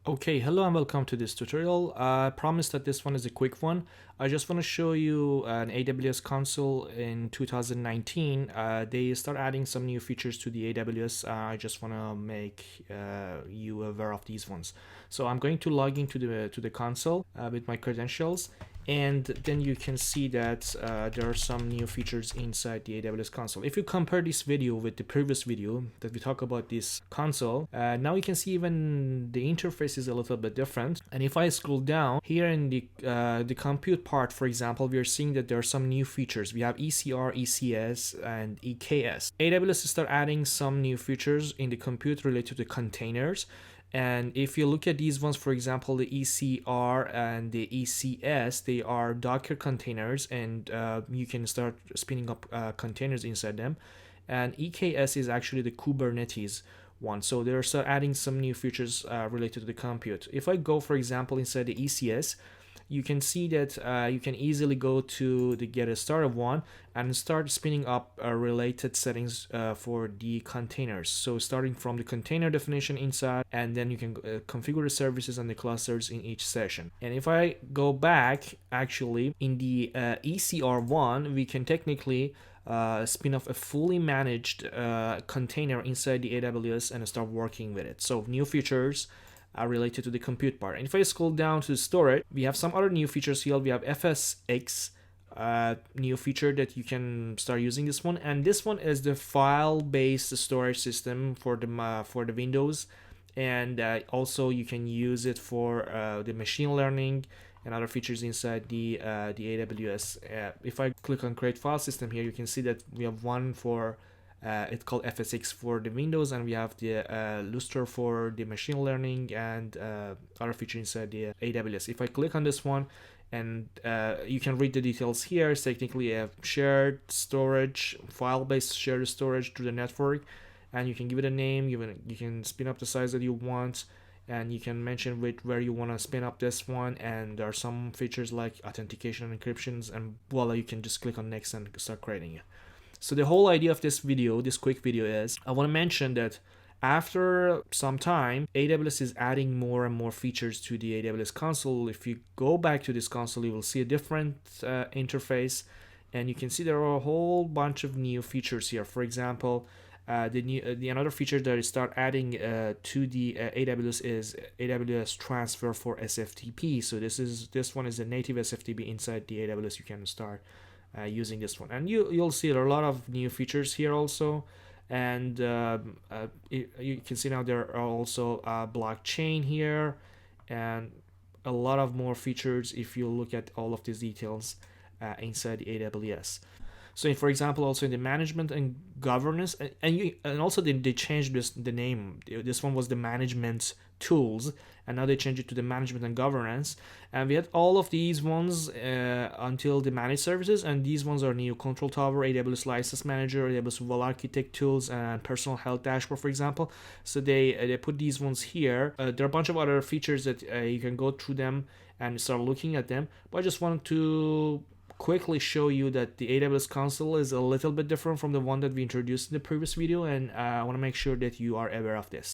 Okay, hello and welcome to this tutorial. I promise that this one is a quick one. I just want to show you an AWS console in 2019. They start adding some new features to the AWS. I just want to make you aware of these ones. So I'm going to log into the console with my credentials, and then you can see that there are some new features inside the AWS console. If you compare this video with the previous video that we talk about this console, now you can see even the interface is a little bit different. And if I scroll down here in the compute part, for example, we are seeing that there are some new features. We have ECR, ECS, and EKS. AWS start adding some new features in the compute related to containers. And if you look at these ones, for example, the ECR and the ECS, they are Docker containers, and you can start spinning up containers inside them. And EKS is actually the Kubernetes one. So they're start adding some new features related to the compute. If I go, for example, inside the ECS, you can see that you can easily go to the get a started one and start spinning up related settings for the containers. So starting from the container definition inside, and then you can configure the services and the clusters in each session. And if I go back, actually in the ECR one, we can technically spin off a fully managed container inside the AWS and start working with it. So new features related to the compute part. And if I scroll down to storage, we have some other new features here. We have FSX, new feature that you can start using this one. And this one is the file-based storage system for the Windows. And also you can use it for the machine learning and other features inside the AWS. If I click on create file system here, you can see that we have one for it's called FSX for the Windows, and we have the Lustre for the machine learning and other features inside the AWS. If I click on this one, and you can read the details here. It's technically a shared storage, file-based shared storage to the network, and you can give it a name. You can spin up the size that you want, and you can mention where you want to spin up this one. And there are some features like authentication and encryptions, and voila, you can just click on next and start creating it. So the whole idea of this video, this quick video, is I want to mention that after some time, AWS is adding more and more features to the AWS console. If you go back to this console, you will see a different interface, and you can see there are a whole bunch of new features here. For example, another feature that is start adding to the AWS is AWS transfer for SFTP. So this one is a native SFTP inside the AWS. You can start using this one, and you'll see there are a lot of new features here also. And you can see now there are also blockchain here and a lot of more features if you look at all of these details inside the AWS. So for example, also in the management and governance, and also they changed the name. This one was the management tools, and now they changed it to the management and governance. And we had all of these ones until the managed services, and these ones are new: control tower, AWS license manager, AWS Vault architect tools, and personal health dashboard, for example. So they put these ones here. There are a bunch of other features that you can go through them and start looking at them, but I just wanted to quickly show you that the AWS console is a little bit different from the one that we introduced in the previous video, and I want to make sure that you are aware of this.